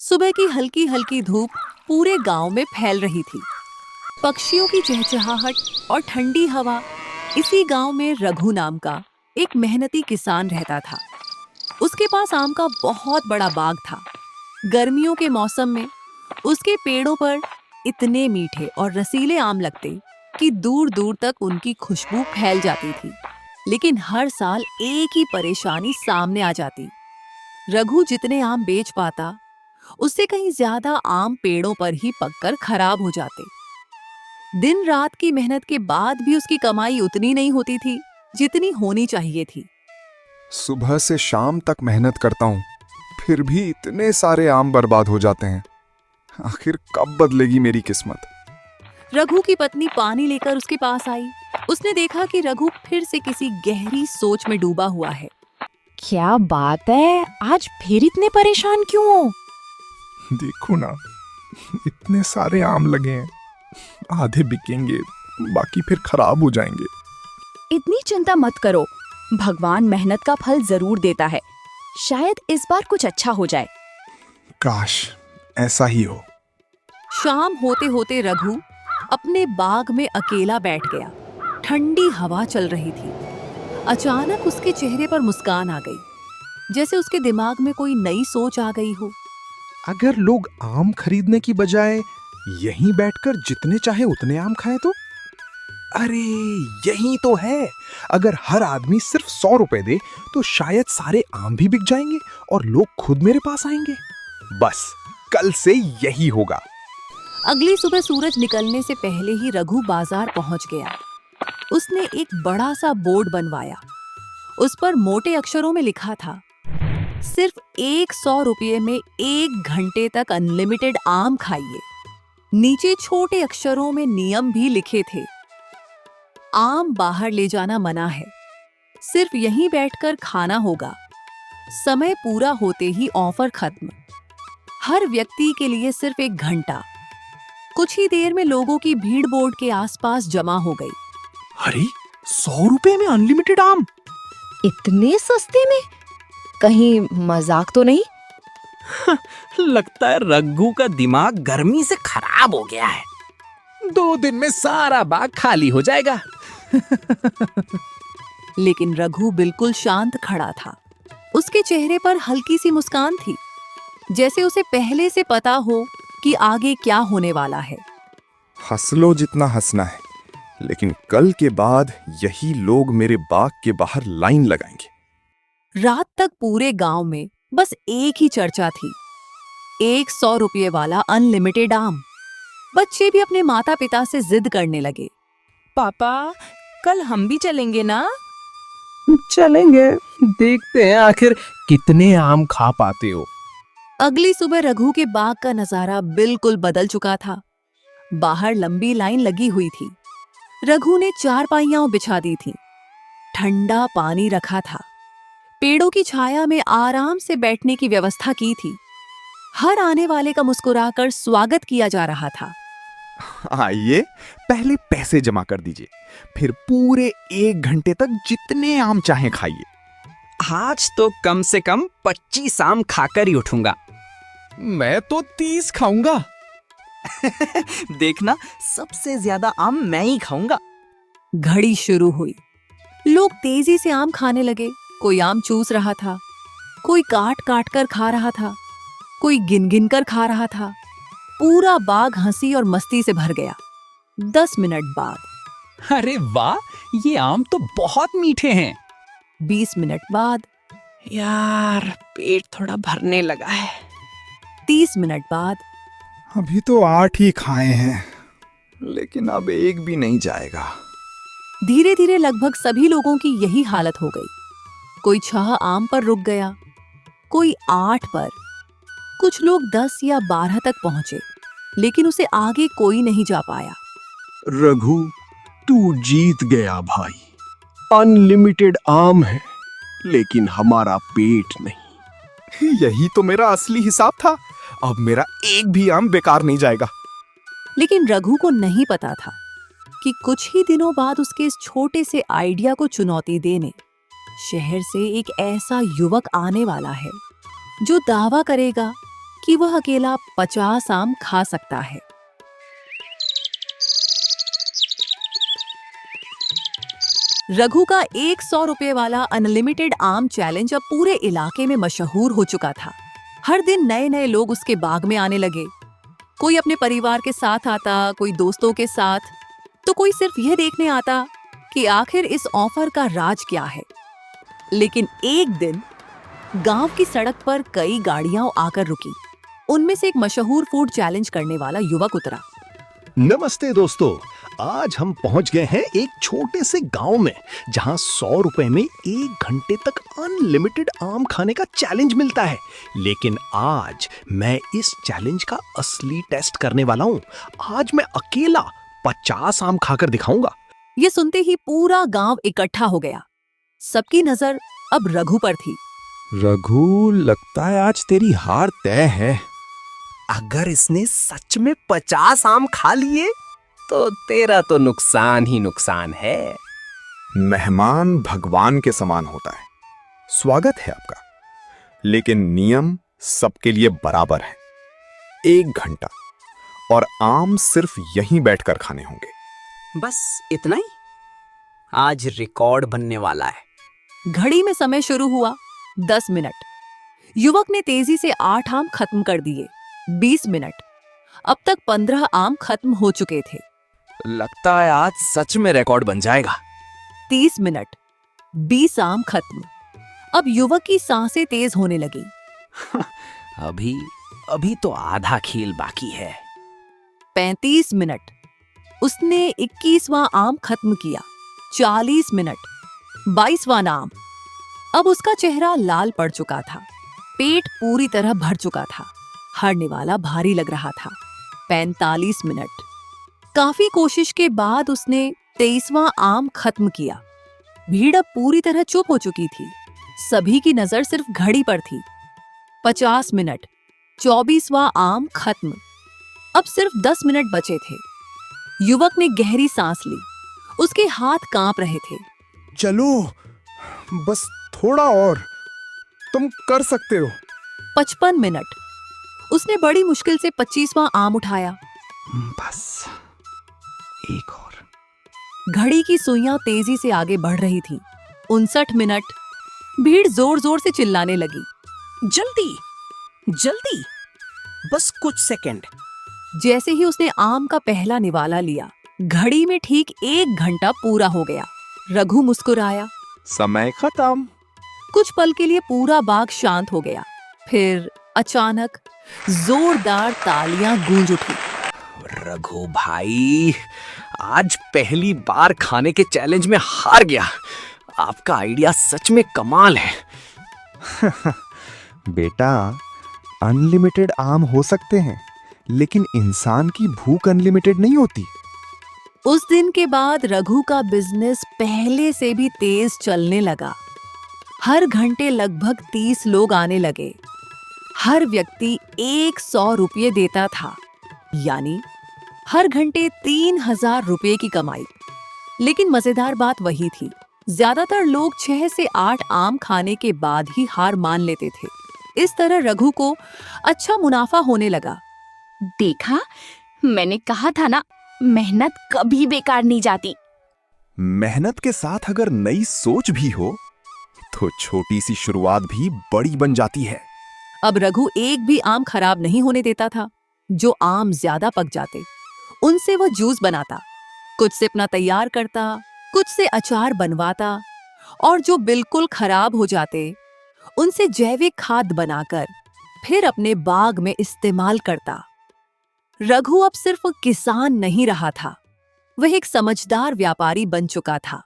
सुबह की हल्की हल्की धूप पूरे गांव में फैल रही थी। पक्षियों की चहचहाहट और ठंडी हवा। इसी गांव में रघु नाम का एक मेहनती किसान रहता था। उसके पास आम का बहुत बड़ा बाग था। गर्मियों के मौसम में उसके पेड़ों पर इतने मीठे और रसीले आम लगते कि दूर दूर तक उनकी खुशबू फैल जाती थी। लेकिन हर साल एक ही परेशानी सामने आ जाती। रघु जितने आम बेच पाता, उससे कहीं ज्यादा आम पेड़ों पर ही पककर खराब हो जाते। दिन रात की मेहनत के बाद भी उसकी कमाई उतनी नहीं होती थी जितनी होनी चाहिए थी। सुबह से शाम तक मेहनत करता हूँ, फिर भी इतने सारे आम बर्बाद हो जाते हैं। आखिर कब बदलेगी मेरी किस्मत? रघु की पत्नी पानी लेकर उसके पास आई। उसने देखा कि रघु फिर से किसी गहरी सोच में डूबा हुआ है। क्या बात है, आज फिर इतने परेशान क्यों हो? देखो ना, इतने सारे आम लगे हैं, आधे बिकेंगे, बाकी फिर खराब हो जाएंगे। इतनी चिंता मत करो, भगवान मेहनत का फल जरूर देता है। शायद इस बार कुछ अच्छा हो जाए। काश ऐसा ही हो। शाम होते होते रघु अपने बाग में अकेला बैठ गया। ठंडी हवा चल रही थी। अचानक उसके चेहरे पर मुस्कान आ गई, जैसे उसके दिमाग में कोई नई सोच आ गई हो। अगर लोग आम खरीदने की बजाय यहीं बैठकर जितने चाहे उतने आम खाएं तो? अरे यही तो है। अगर हर आदमी सिर्फ 100 रुपए दे तो शायद सारे आम भी बिक जाएंगे और लोग खुद मेरे पास आएंगे। बस कल से यही होगा। अगली सुबह सूरज निकलने से पहले ही रघु बाजार पहुंच गया। उसने एक बड़ा सा बोर्ड बनवाया। उस पर मोटे अक्षरों में लिखा था, सिर्फ 100 रुपये में 1 घंटे तक अनलिमिटेड आम खाइए। नीचे छोटे अक्षरों में नियम भी लिखे थे। आम बाहर ले जाना मना है, सिर्फ यहीं बैठकर खाना होगा। समय पूरा होते ही ऑफर खत्म। हर व्यक्ति के लिए सिर्फ 1 घंटा। कुछ ही देर में लोगों की भीड़ बोर्ड के आसपास जमा हो गई। अरे 100 रुपए में अनलिमिटेड आम? इतने सस्ते में? कहीं मजाक तो नहीं? लगता है रघु का दिमाग गर्मी से खराब हो गया है। 2 दिन में सारा बाग खाली हो जाएगा। लेकिन रघु बिल्कुल शांत खड़ा था। उसके चेहरे पर हल्की सी मुस्कान थी, जैसे उसे पहले से पता हो कि आगे क्या होने वाला है। हंस लो जितना हंसना है, लेकिन कल के बाद यही लोग मेरे बाग के बाहर लाइन लगाएंगे। रात तक पूरे गांव में बस एक ही चर्चा थी, 100 रुपये वाला अनलिमिटेड आम। बच्चे भी अपने माता पिता से जिद करने लगे। पापा, कल हम भी चलेंगे ना? चलेंगे, देखते हैं आखिर कितने आम खा पाते हो। अगली सुबह रघु के बाग का नजारा बिल्कुल बदल चुका था। बाहर लंबी लाइन लगी हुई थी। रघु ने चारपाइयां बिछा दी थी। ठंडा पानी रखा था। पेड़ों की छाया में आराम से बैठने की व्यवस्था की थी। हर आने वाले का मुस्कुराकर स्वागत किया जा रहा था। आइए, पहले पैसे जमा कर दीजिए, फिर पूरे 1 घंटे तक जितने आम चाहें खाइए। आज तो कम से कम 25 आम खाकर ही उठूंगा। मैं तो 30 खाऊंगा। देखना, सबसे ज्यादा आम मैं ही खाऊंगा। घड़ी शुरू हुई। लोग तेजी से आम खाने लगे। कोई आम चूस रहा था, कोई काट काट कर खा रहा था, कोई गिन गिन कर खा रहा था। पूरा बाग हंसी और मस्ती से भर गया। 10 मिनट बाद, अरे वाह, ये आम तो बहुत मीठे हैं। 20 मिनट बाद, यार पेट थोड़ा भरने लगा है। 30 मिनट बाद, अभी तो 8 ही खाए हैं, लेकिन अब एक भी नहीं जाएगा। धीरे धीरे लगभग सभी लोगों की यही हालत हो गई। कोई 6 आम पर रुक गया, कोई 8 पर। कुछ लोग 10 या 12 तक पहुंचे, लेकिन उसे आगे कोई नहीं जा पाया। रघु, तू जीत गया भाई। अनलिमिटेड आम है, लेकिन हमारा पेट नहीं। यही तो मेरा असली हिसाब था। अब मेरा एक भी आम बेकार नहीं जाएगा। लेकिन रघु को नहीं पता था कि कुछ ही दिनों बाद उसके इस छोटे से आइडिया को चुनौती देने शहर से एक ऐसा युवक आने वाला है जो दावा करेगा कि वह अकेला 50 आम खा सकता है। रघु का 100 रुपए वाला अनलिमिटेड आम चैलेंज अब पूरे इलाके में मशहूर हो चुका था। हर दिन नए नए लोग उसके बाग में आने लगे। कोई अपने परिवार के साथ आता, कोई दोस्तों के साथ, तो कोई सिर्फ यह देखने आता कि आखिर इस ऑफर का राज क्या है। लेकिन एक दिन गांव की सड़क पर कई गाड़ियां आकर रुकी। उनमें से एक मशहूर फूड चैलेंज करने वाला युवक उतरा। नमस्ते दोस्तों, आज हम पहुंच गए हैं एक छोटे से गांव में जहां 100 रुपए में 1 घंटे तक अनलिमिटेड आम खाने का चैलेंज मिलता है। लेकिन आज मैं इस चैलेंज का असली टेस्ट करने वाला हूं। आज मैं अकेला 50 आम खाकर दिखाऊंगा। ये सुनते ही पूरा गांव इकट्ठा हो गया। सबकी नजर अब रघु पर थी। रघु, लगता है आज तेरी हार तय है। अगर इसने सच में 50 आम खा लिए तो तेरा तो नुकसान ही नुकसान है। मेहमान भगवान के समान होता है। स्वागत है आपका, लेकिन नियम सबके लिए बराबर है। 1 घंटा और आम सिर्फ यहीं बैठकर खाने होंगे। बस इतना ही? आज रिकॉर्ड बनने वाला है। घड़ी में समय शुरू हुआ। 10 मिनट। युवक ने तेजी से 8 आम खत्म कर दिए। 20 मिनट। अब तक 15 आम खत्म हो चुके थे। लगता है आज सच में रिकॉर्ड बन जाएगा। 30 मिनट। 20 आम खत्म। अब युवक की सांसें तेज होने लगी। अभी तो आधा खेल बाकी है। 35 मिनट। उसने 21वां आम खत्म किया। 40 मिनट। 22वां आम। अब उसका चेहरा लाल पड़ चुका था। पेट पूरी तरह भर चुका था। हारने वाला भारी लग रहा था। 45 मिनट। काफी कोशिश के बाद उसने 23वां आम खत्म किया। भीड़ अब पूरी तरह चुप हो चुकी थी। सभी की नजर सिर्फ घड़ी पर थी। 50 मिनट। 24वां आम खत्म। अब सिर्फ 10 मिनट बचे थे। युवक ने गहरी सांस ली। उसके हाथ कांप रहे थे। चलो, बस थोड़ा और, तुम कर सकते हो। 55 मिनट। उसने बड़ी मुश्किल से 25वां आम उठाया। बस एक और। घड़ी की सुइयां तेजी से आगे बढ़ रही थी। 59 मिनट। भीड़ जोर जोर से चिल्लाने लगी। जल्दी जल्दी, बस कुछ सेकंड। जैसे ही उसने आम का पहला निवाला लिया, घड़ी में ठीक 1 घंटा पूरा हो गया। रघु मुस्कुराया। समय खत्म। कुछ पल के लिए पूरा बाग शांत हो गया। फिर अचानक जोरदार तालियां गूंज उठी। रघु भाई, आज पहली बार खाने के चैलेंज में हार गया। आपका आइडिया सच में कमाल है। बेटा, अनलिमिटेड आम हो सकते हैं, लेकिन इंसान की भूख अनलिमिटेड नहीं होती। उस दिन के बाद रघु का बिजनेस पहले से भी तेज चलने लगा। हर घंटे लगभग 30 लोग आने लगे। हर व्यक्ति 100 रुपये देता था, यानी हर घंटे 3000 रुपये की कमाई। लेकिन मजेदार बात वही थी, ज्यादातर लोग 6 से 8 आम खाने के बाद ही हार मान लेते थे। इस तरह रघु को अच्छा मुनाफा होने लगा। देखा, मैंने कहा था ना, मेहनत कभी बेकार नहीं जाती। मेहनत के साथ अगर नई सोच भी हो, तो छोटी सी शुरुआत भी बड़ी बन जाती है। अब रघु एक भी आम खराब नहीं होने देता था। जो आम ज्यादा पक जाते, उनसे वह जूस बनाता, कुछ से अपना तैयार करता, कुछ से अचार बनवाता, और जो बिल्कुल खराब हो जाते, उनसे जैविक खाद बनाकर फिर अपने बाग में इस्तेमाल करता। रघु अब सिर्फ किसान नहीं रहा था, वह एक समझदार व्यापारी बन चुका था।